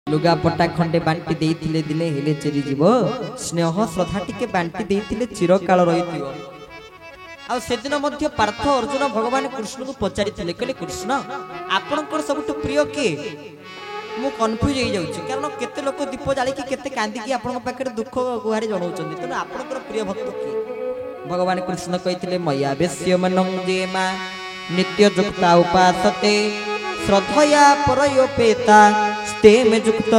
लुगापटा खंडे बांटी देइथिले दिले हेले चेरी जीव स्नेह श्रद्धा टिके बांटी देइथिले चिरकाल रहिथिबो। आ सेदिन मध्य पार्थ अर्जुन भगवान कृष्ण को पचारिथिले कहले कृष्ण आपनकर सबटु प्रिय के मु कन्फ्यूज हो जाउछि कारण केते लोक दीप जाली कि केते कांदी कि आपन पाखरे दुख गुहारी जणाउछन्ती तने आपनकर प्रिय भक्त के भगवान कृष्ण कहिथिले मया बेस्य मनं जेमा नित्य जुक्ता उपासते श्रद्धया परयोपेता स्ते में जुक्त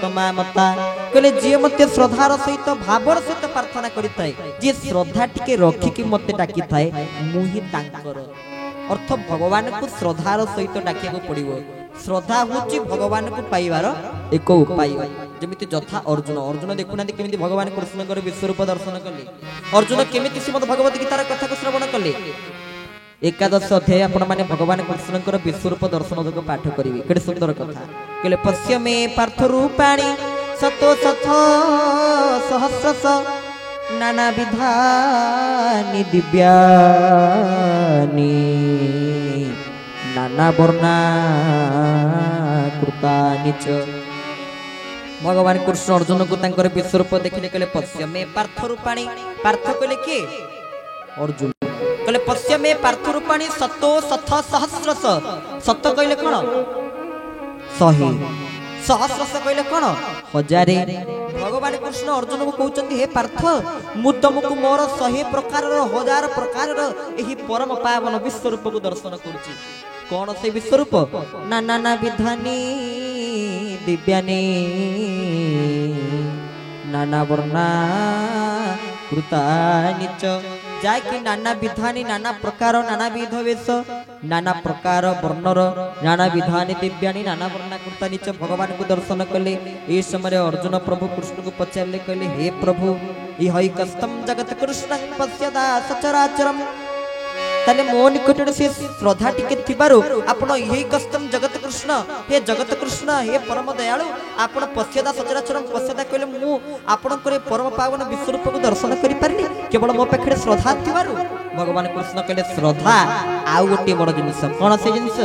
तमा मता कहले जे मते श्रद्धार सहित भावर सहित प्रार्थना करिथाय जे श्रद्धा टिके रखि कि मते डाकी थाए मुहि तांकर अर्थ भगवान को श्रद्धार सहित डाकिया को पड़िबो। श्रद्धा होची भगवान को पाइबार एक उपाय जेमिति जथा अर्जुन अर्जुन देखुना केमिति भगवान कृष्ण कर विश्वरूप दर्शन कले अर्जुन केमिति श्रीमद् भगवत गीतार कथा को श्रवण कले एकादश अध्याय आपण माने भगवान कृष्णकर विश्वरूप दर्शन जग पाठ करिवे केडे सुंदर कथा कहले पश्य मे पार्थ रूपाणि सतो सथ सहस्रश नाना विधानि दिव्यानि नाना वर्णा कृतानि च भगवान कृष्ण अर्जुन को तांकर विश्वरूप देखिले कहले पश्य मे पार्थ रूपाणि पार्थ कहले के अर्जुन कहले पश्य में पार्थ रूपाणी सतो सथ सहस्रश सत कहले कौन सही सहस्रश कहले कौन हजारे भगवान कृष्ण अर्जुन को कहउचंती हे पार्थ मु तुमको मोर 100 प्रकार हजार प्रकार एही परम पावन विश्वरूप को दर्शन करूची कौन से विश्वरूप नाना विधानी दिव्यानि नाना वर्णा कृतानि च जाकि नाना विधानी नाना प्रकार नाना विध वेश नाना प्रकार वर्णर नाना विधानी दिव्यानि नाना वर्णा कृतानि च भगवान को दर्शन कले। ए समय अर्जुन प्रभु कृष्ण को पचारले कहले हे प्रभु इहै कस्तम जगत कृष्णं पश्यदा सचराचरम ताले मो निकटरे से श्रद्धा टिके थिबारु आपण इहै कस्तम जगत कृष्ण हे परम दयालु आपण पश्यदा सचराचरम पश्यदा कहले मु आपण करे परम पावन विश्वरूप को दर्शन करि परली केवल मो पाखरे श्रद्धा थिबारु भगवान कृष्ण कहले श्रद्धा आउ गोटे बड़ जिनिस कोन से जिनिस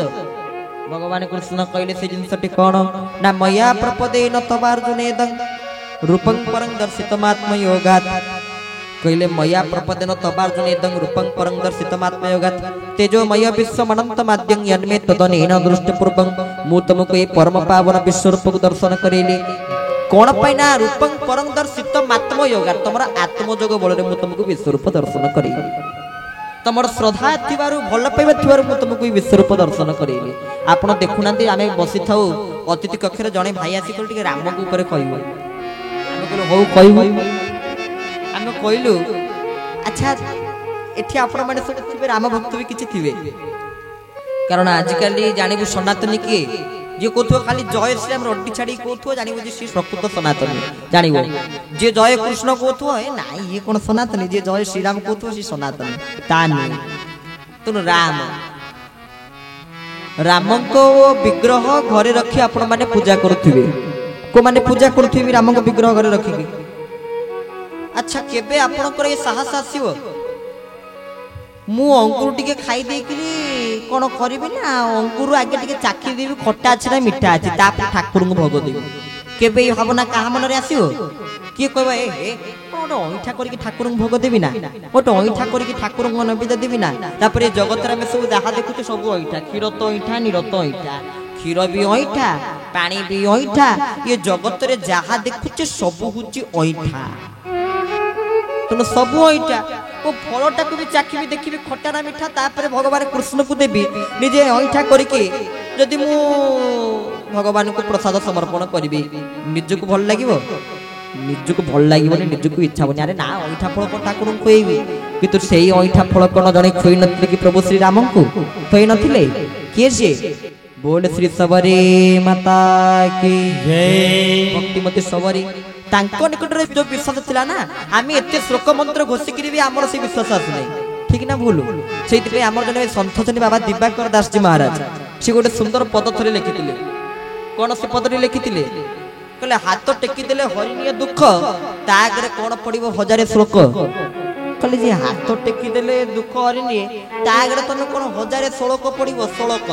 भगवान कृष्ण कहले से जिनिसटी कोन ना मया प्रपदेन तवार्जुनेदं रूपं परं दर्शितमात्म योगात् कहले मया प्रपदेन तवार्जुनेदं रूपं परं दर्शितमात्म योगात् तेजोमय विश्वमनंतमाद्यं यन्मे तदनेन दृष्टिपूर्वं मु तुमको ए परम पावन विश्वरूप को दर्शन करेली कोन पैना रूपं परं दर्शितमात्म योगात् तमरा आत्मजोग बलरे मु तुमको विश्वरूप दर्शन करेली तमर श्रद्धा थिबारु भल पाइबा थिबारु मु तुमको विश्वरूप दर्शन करेली आपण देखुनांती आमे बसी थाउ अतिथि कक्षरे जणे भाई आसी को टिके राम को ऊपर कहइबो आमे कहलो हो कहइबो आमे कहलु अच्छा एठी आपण माने सब थिबे राम भक्त भी किछि थिबे कारण आजिकाली जानिबु सनातनी के जे कोथो खाली जय श्री राम रड्डी छाडी कोथो जानिबु जे श्री प्रकृत सनातनी जानिबु जे जय कृष्ण कोथो ए नाही ये कोन सनातनी जे जय श्री राम कोथो सी सनातनी तानी तुन राम को विग्रह घरे रखी आपण माने पूजा करूथिबे को माने पूजा करूथिबे राम को विग्रह घरे रखी के अच्छा केबे आपण करे साहस आसीबो मु अंकुर टिके खाई देकरी कोन करबी ना अंकुर आगे टिके चाखी देबी खट्टा अछि ना मिठा अछि ता ठाकुर को भोग देबी केबे भावना कहा मन रे आसीबो के कहबा ए हे कोन ओइठा करी ठाकुर को भोग देबी ना ओटो ओइठा करी ठाकुर को नबी देबी ना तापरे जगत रे में सब जहा देखुते सब ओइठा खीर तो ओइठा नीर तो ओइठा खीर भी ओइठा पानी भी ओइठा ये जगत रे जहा देखुचे सब हुची ओइठा तुम सब ओइठा ओ फलटा को भी चाखी देखी खट्टा ना मिठा तापर भगवान कृष्ण को देवी निजे ओइठा करके जदि मु भगवान को प्रसाद समर्पण करी निजको भल लागिवो निजको भल लागिवनी निजको इच्छा होनी अरे ना ओइठा फल को ठाकुर को खोइबी किंतु सेही ओइठा फल कोन जणे खोइ नथिले कि प्रभु श्री राम को खोइ नथिले के जे बोल श्री सबरी माता की जय भक्तिमती सबरी तांको निकट रे जो विश्वास थिला ना आमी एते श्लोक मंत्र घोषि करी भी हमर से विश्वास आसु नै ठीक ना भूल सेति पे हमर जने संत जने बाबा दिवाकर दास जी महाराज से गोटे सुंदर पद थरे लिखितिले कोन से पद रे लिखितिले कहले हाथ टेकी देले हरिनिय दुख तागरे कोन पडिबो हजारे श्लोक कहले जे हाथ टेकी देले दुख हरिनिय तागरे तने कोन हजारे श्लोक पडिबो श्लोक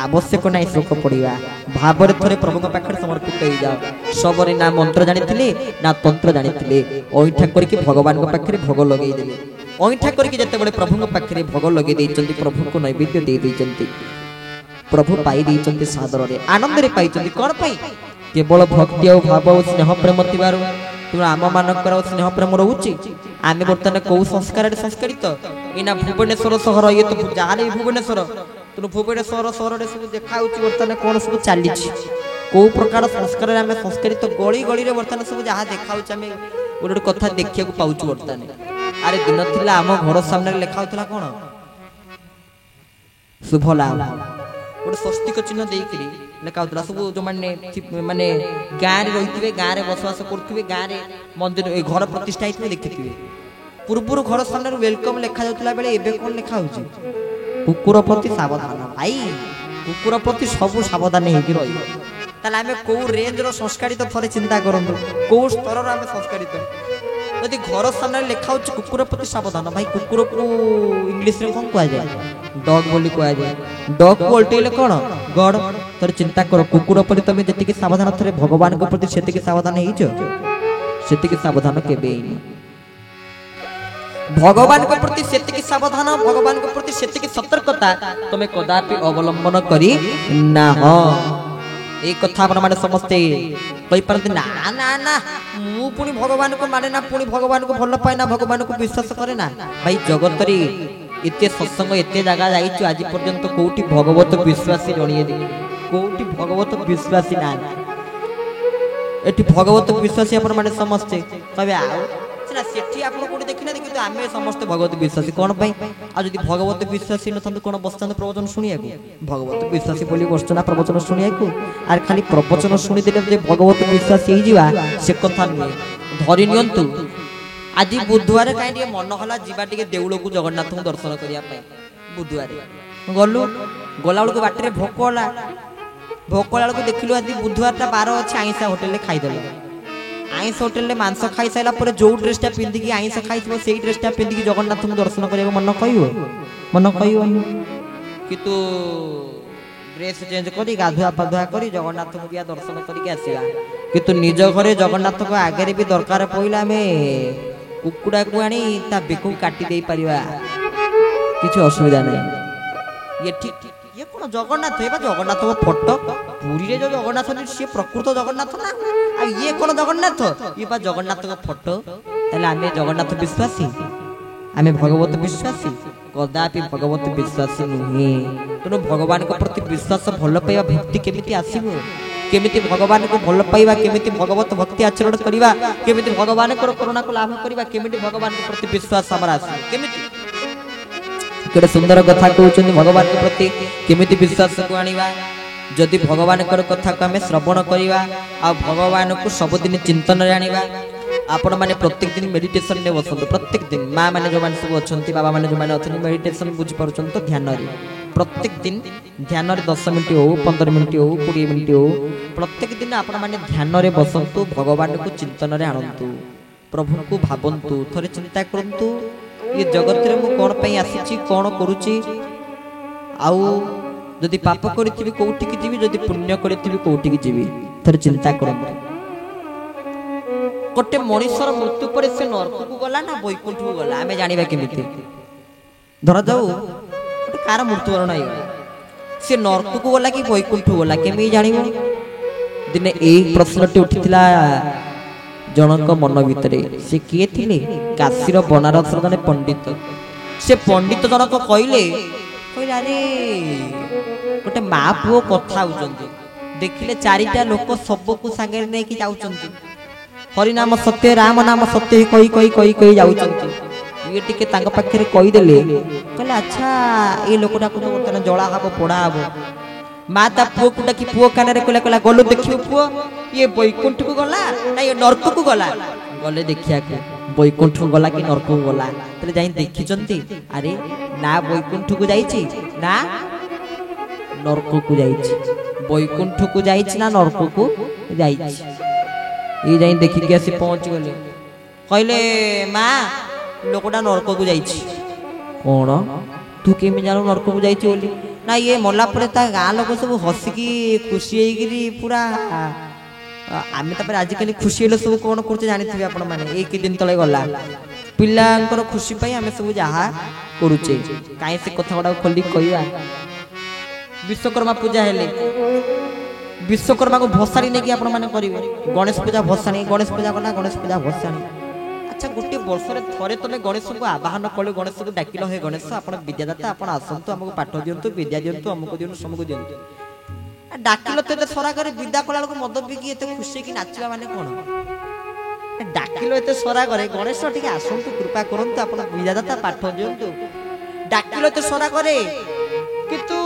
आवश्यक नहीं श्लोक पढ़ा भाव थे प्रभु पाखे ହେଇ ଯାଅ। ସବୁରେ ନା ମନ୍ତ୍ର ଜାଣିଥିଲେ ନା ତନ୍ତ୍ର ଜାଣିଥିଲେ, ଅଇଁଠା କରିକି ଭଗବାନଙ୍କ ପାଖରେ ଭୋଗ ଲଗେଇ ଦେଲେ। ଅଇଁଠା କରିକି ଯେତେବେଳେ ପ୍ରଭୁଙ୍କ ପାଖରେ ଭୋଗ ଲଗେଇ ଦେଇଛନ୍ତି, ପ୍ରଭୁଙ୍କୁ ନୈବେଦ୍ୟ ଦେଇ ଦେଇଛନ୍ତି, ପ୍ରଭୁ ପାଇ ଦେଇଛନ୍ତି ସାଦରରେ, ଆନନ୍ଦରେ ପାଇଛନ୍ତି। କ'ଣ ପାଇଁ? କେବଳ ଭକ୍ତି ଆଉ ଭାବ ଆଉ ସ୍ନେହ ପ୍ରେମ ଥିବାରୁ। ତେଣୁ ଆମ ମାନଙ୍କର ସ୍ନେହ ପ୍ରେମ ରହୁଛି। ଆମେ ବର୍ତ୍ତମାନ କୋଉ ସଂସ୍କାରରେ ସଂସ୍କାରିତ? ଏଇନା ଭୁବନେଶ୍ୱର ସହର, ଇଏ ତ ଯାହାହେଲେ ଭୁବନେଶ୍ୱର। ତେଣୁ ଭୁବନେଶ୍ୱର ସହରରେ ସବୁ ଦେଖାଯାଉଛି ବର୍ତ୍ତମାନ କ'ଣ ସବୁ ଚାଲିଛି, କୋଉ ପ୍ରକାର ସଂସ୍କାରରେ ଆମେ ସଂସ୍କାରିତ। ଗଳି ଗଳିରେ ବର୍ତ୍ତମାନ ସବୁ ଯାହା ଦେଖାଯାଉଛି ଆମେ ଗୋଟେ ଗୋଟେ କଥା ଦେଖିବାକୁ ପାଉଛୁ ବର୍ତ୍ତମାନ। ଆରେ ଦିନ ଥିଲା ଆମ ଘର ସାମ୍ନାରେ ଲେଖା ହଉଥିଲା କ'ଣ, ଶୁଭ ଲାଭ, ଗୋଟେ ସ୍ୱସ୍ତିକ ଚିହ୍ନ ଦେଇକିରି ଲେଖା ହଉଥିଲା। ସବୁ ଯୋଉମାନେ ମାନେ ଗାଁରେ ରହିଥିବେ, ଗାଁରେ ବସବାସ କରୁଥିବେ, ଗାଁରେ ମନ୍ଦିର ଘର ପ୍ରତିଷ୍ଠା ହେଇଥିବେ ଦେଖିଥିବେ। ପୂର୍ବରୁ ଘର ସାମ୍ନାରେ ୱେଲକମ୍ ଲେଖା ଯାଉଥିଲା ବେଳେ ଏବେ କ'ଣ ଲେଖା ହଉଛି, କୁକୁର ପ୍ରତି ସାବଧାନ। ଭାଇ କୁକୁର ପ୍ରତି ସବୁ ସାବଧାନ ହେଇକି ରହିବ। ତାହେଲେ ଆମେ କୋଉ ରେଞ୍ଜର ସଂସ୍କାରିତ ଥରେ ଚିନ୍ତା କରନ୍ତୁ, କୋଉ ସ୍ତରର ଆମେ ସଂସ୍କାରିତ। ଯଦି ଘର ସାମ୍ନାରେ ଲେଖା ହଉଛି କୁକୁର ପ୍ରତି ସାବଧାନ, ଭାଇ କୁକୁରକୁ ଇଂଲିଶରେ କ'ଣ କୁହାଯାଏ? ଡଗ୍ ବୋଲି କୁହାଯାଏ। ଡଗ୍ କୁ ଓଲଟେଇଲେ କ'ଣ? ଗଡ୍। ଥରେ ଚିନ୍ତା କର, କୁକୁର ପ୍ରତି ତମେ ଯେତିକି ସାବଧାନ ଥରେ ଭଗବାନଙ୍କ ପ୍ରତି ସେତିକି ସାବଧାନ ହେଇଛ? ସେତିକି ସାବଧାନ କେବେ ହେଇନି। ଭଗବାନଙ୍କ ପ୍ରତି ସେତିକି ସାବଧାନ, ଭଗବାନଙ୍କ ପ୍ରତି ସେତିକି ସତର୍କତା ତମେ କଦାପି ଅବଲମ୍ବନ କରି ନାହଁ। এই কথা আপনার সমস্তে কইপারନ୍ତି না না না মু পুনি ভগবানকে মানে না, পুনি ভগবানকে ভাল পায় না, ভগবানকে বিশ্বাস করে না। ভাই জগতরে এতে সৎসঙ্গ এতে জায়গা যাইଛୁ আজ পর্যন্ত কোটি ভগবত বিশ্বাসী জনিয়ে দি, কোটি ভগবত বিশ্বাসী না। এটি ভগবত বিশ্বাসী আপনার মানে সমস্তে কবে আও না, সেটি আপনার কোটি দেখি না, কিন্তু আমি সমস্ত ভগবত বিশ্বাসী। কোন পাই? আর যদি ভগবত বিশ্বাসী নথান্তে কোন বসতান্তে প্রবচন শুনিয়াকু? ভগবত বিশ্বাসী বলি বসছো না প্রবচন শুনিয়াকু। আর খালি প্রবচন শুনি দিলে যে ভগবত বিশ্বাসী হয়ে যাওয়া সে কথা নুহে। ধরি নিয়ন্তু আজ বুধবার কাই টিকে মন হলা ଯିବା ଟିକେ ଦେଉଳକୁ ଜଗନ୍ନାଥଙ୍କୁ ଦର୍ଶନ କରିବା ପାଇଁ। ବୁଧବାର ଗଲୁ, ଗଲା ବେଳକୁ ବାଟରେ ଭୋକ ହେଲା। ଭୋକ ହେଲା ବେଳକୁ ଦେଖିଲୁ ଆଜି ବୁଧବାରଟା ବାର ଅଛି, ଆଇଁଷା ହୋଟେଲରେ ଖାଇଦେଲୁ। ଆଇଁଷ ହୋଟେଲରେ ମାଂସ ଖାଇସାରିଲା ପରେ ଯୋଉ ଡ୍ରେସଟା ପିନ୍ଧିକି ଆଇଁଷ ଖାଇଥିବ ସେଇ ଡ୍ରେସଟା ପିନ୍ଧିକି ଜଗନ୍ନାଥଙ୍କୁ ଦର୍ଶନ କରିବାକୁ ମନ କହିବ? ମନ କହିବନି। କିନ୍ତୁ ଡ୍ରେସ ଚେଞ୍ଜ କରି ଗାଧୁଆ ପାଧୁଆ କରି ଜଗନ୍ନାଥଙ୍କୁ ବି ଦର୍ଶନ କରିକି ଆସିବା। କିନ୍ତୁ ନିଜ ଘରେ ଜଗନ୍ନାଥଙ୍କ ଆଗରେ ବି ଦରକାର ପଇଲେ ଆମେ କୁକୁଡ଼ାକୁ ଆଣି ତା ବେକକୁ କାଟି ଦେଇ ପାରିବା, କିଛି ଅସୁବିଧା ନାହିଁ। ଇଏ ଠିକ ଇଏ କ'ଣ ଜଗନ୍ନାଥ? ଏ ବା ଜଗନ୍ନାଥଙ୍କ ଫଟୋ। ପୁରୀରେ ଯୋଉ ଜଗନ୍ନାଥ ସିଏ ପ୍ରକୃତ ଜଗନ୍ନାଥ ନା, ଆଉ ଇଏ କ'ଣ ଜଗନ୍ନାଥ? ଇଏ ବା ଜଗନ୍ନାଥଙ୍କ ଫଟୋ। ତାହେଲେ ଆମେ ଜଗନ୍ନାଥ ବିଶ୍ୱାସୀ? ଆମେ ଭଗବତ ବିଶ୍ୱାସୀ? କଦାପି ଭଗବତ ବିଶ୍ୱାସୀ ନୁହେଁ। ତେଣୁ ଭଗବାନଙ୍କ ପ୍ରତି ବିଶ୍ୱାସ, ଭଲ ପାଇବା, ଭକ୍ତି କେମିତି ଆସିବ? କେମିତି ଭଗବାନଙ୍କୁ ଭଲ ପାଇବା, କେମିତି ଭଗବତ ଭକ୍ତି ଆଚରଣ କରିବା, କେମିତି ଭଗବାନଙ୍କର କରୁଣାକୁ ଲାଭ କରିବା, କେମିତି ଭଗବାନଙ୍କ ପ୍ରତି ବିଶ୍ୱାସ ଆମର ଆସିବ? କେମିତି? ଗୋଟେ ସୁନ୍ଦର କଥା କହୁଛନ୍ତି, ଭଗବାନଙ୍କ ପ୍ରତି କେମିତି ବିଶ୍ୱାସକୁ ଆଣିବା? ଯଦି ଭଗବାନଙ୍କର କଥାକୁ ଆମେ ଶ୍ରବଣ କରିବା ଆଉ ଭଗବାନଙ୍କୁ ସବୁଦିନ ଚିନ୍ତନରେ ଆଣିବା। ଆପଣ ମାନେ ପ୍ରତ୍ୟେକ ଦିନ ମେଡିଟେସନରେ ବସନ୍ତୁ। ପ୍ରତ୍ୟେକ ଦିନ ମା ମାନେ ଯୋଉମାନେ ସବୁ ଅଛନ୍ତି, ବାବା ମାନେ ଯୋଉମାନେ ଅଛନ୍ତି, ମେଡିଟେସନ ବୁଝିପାରୁଛନ୍ତି ତ ଧ୍ୟାନରେ ପ୍ରତ୍ୟେକ ଦିନ ଧ୍ୟାନରେ 10 ମିନିଟ୍ ହଉ, 15 ମିନିଟ୍ ହଉ, 20 ମିନିଟ୍ ହଉ, ପ୍ରତ୍ୟେକ ଦିନ ଆପଣ ମାନେ ଧ୍ୟାନରେ ବସନ୍ତୁ, ଭଗବାନଙ୍କୁ ଚିନ୍ତନରେ ଆଣନ୍ତୁ, ପ୍ରଭୁଙ୍କୁ ଭାବନ୍ତୁ। ଥରେ ଚିନ୍ତା କରନ୍ତୁ, ଏ ଜଗତରେ ମୁଁ କ'ଣ ପାଇଁ ଆସିଛି, କ'ଣ କରୁଛି, ଆଉ ଯଦି ପାପ କରିଥିବି କୋଉଠିକି ଯିବି, ଯଦି ପୁଣ୍ୟ କରିଥିବି କୋଉଠିକି ଯିବି। ଥରେ ଚିନ୍ତା କରନ୍ତୁ। ଗୋଟେ ମଣିଷର ମୃତ୍ୟୁ ପରେ ସେ ନରକକୁ ଗଲା ନା ବୈକୁଣ୍ଠକୁ ଗଲା ଆମେ ଜାଣିବା କେମିତି? ଧରାଯାଉ ଗୋଟେ କାର ମୃତ୍ୟୁବରଣ ହେଇଗଲା, ସେ ନରକକୁ ଗଲା କି ବୈକୁଣ୍ଠକୁ ଗଲା କେମିତି ଜାଣିବ? ଦିନେ ଏଇ ପ୍ରଶ୍ନଟି ଉଠିଥିଲା ଜଣଙ୍କ ମନ ଭିତରେ। ସେ କିଏ ଥିଲେ? କାଶୀର ବନାରସର ଜଣେ ପଣ୍ଡିତ। ସେ ପଣ୍ଡିତ ଜଣକ କହିଲେ ଆରେ ଗୋଟେ ମା ପୁଅ କଥା ହଉଛନ୍ତି, ଦେଖିଲେ 4ଟା ଲୋକ ଶବକୁ ସାଙ୍ଗରେ ନେଇକି ଯାଉଛନ୍ତି, ହରିନାମ ସତ୍ୟ, ରାମ ନାମ ସତ୍ୟ କହି କହି କହି କହି ଯାଉଛନ୍ତି। ଇଏ ଟିକେ ତାଙ୍କ ପାଖରେ କହିଦେଲେ, କହିଲେ ଆଚ୍ଛା ଏ ଲୋକଟାକୁ ତ ବର୍ତ୍ତମାନ ଜଳା ହବ, ପୋଡ଼ା ହବ। ମା ତା ପୁଅକୁ ଡାକି ପୁଅ କାନରେ କହିଲା, କହିଲା ଗଲୁ ଦେଖିବୁ ପୁଅ, ଇଏ ବୈକୁଣ୍ଠକୁ ଗଲା ନା ଇଏ ନରକକୁ ଗଲା? ଗଲେ ଦେଖିବାକୁ ବୈକୁଣ୍ଠକୁ ଗଲା କି ନରକକୁ ଗଲା। ତାହେଲେ ଯାଇ ଦେଖିଛନ୍ତି, ଆରେ ନା ବୈକୁଣ୍ଠକୁ ଯାଇଛି ନା ନରକକୁ ଯାଇଛି। ବୈକୁଣ୍ଠକୁ ଯାଇଛି ନା ନରକକୁ ଯାଇଛି? ଇଏ ଯାଇ ଦେଖିକି ଆସି ପହଞ୍ଚିଗଲେ। କହିଲେ ମା ଲୋକଟା ନରକକୁ ଯାଇଛି। କ'ଣ ତୁ କେମିତି ଜାଣୁ ନରକକୁ ଯାଇଛି ବୋଲି? ନା ଇଏ ମଲା ପରେ ତା ଗାଁ ଲୋକ ସବୁ ହସିକି ଖୁସି ହେଇକିରି ପୁରା आमे तापर आजिकली खुशी हेले सब कोन करते जानिथिबे आपण माने एक दिन तळे गला पिल्लांकर खुशी पई आमे सब जहा करूचे काई से कथा गुडा खोली कहिया विश्वकर्मा पूजा हेले विश्वकर्मा को भसाणी ने कि आपण माने करिवे गणेश पूजा भसाणी गणेश पूजा कला गणेश पूजा भसाणी अच्छा गोटे वर्ष रे थरे तले गणेश को आवाहन कले गणेश को डाकिलो हे गणेश आपण विद्यादाता आपण आसंतु हमको पाठ दियंतु विद्या दियंतु हमको दियंतु समको दियंतु डाकिलो ते सरा करे विद्या कला को मद पी की एते खुशी की नाचवा माने कोन डाकिलो एते सरा करे गणेश टिके आसंतु कृपा करंतु आपण विद्यादाता पाठ दियंतु डाकिलो ते सरा करे किंतु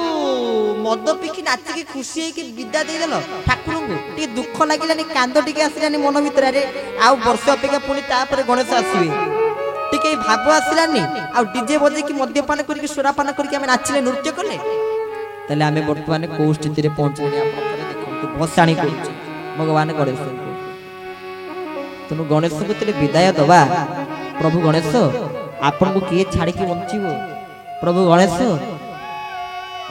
मद पी नाच की खुशी है कि विद्या दे देलो ठाकुर को टी दुख लागिलानी कांदो टिके आसिलानी मन भीतर रे आ वर्ष अपेक्षा पुनी तापर गणेश आसीबे टिके भाव आसिलानी आ डीजे बजे की मद्यपान करके सुरापान करके हमें नाचले नृत्य करले तले हमें वर्तमान को स्थिति रे पहुंचले आपण थरे देखंतु भसाणी करछ भगवान गणेश को तनु गणेश को तले विदाय दवा प्रभु गणेश आपण को किए छाड़ी की बंचिबो प्रभु गणेश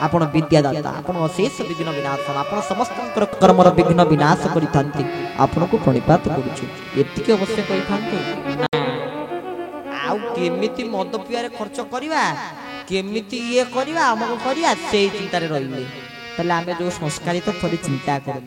आपण विद्यादाता आपण अशेष विघ्न विनाशन आपण समस्त कर्मर विघ्न विनाश करिथांती आपण को प्रणिपात करूछु एतिके अवश्य कहिथांती आउ केमिति मद पियारे खर्च करिवा केमिति ये करिवा हमको करिया सेई चिंता रे रहिले तले आमे जो संस्कारित थोड़ी चिंता करू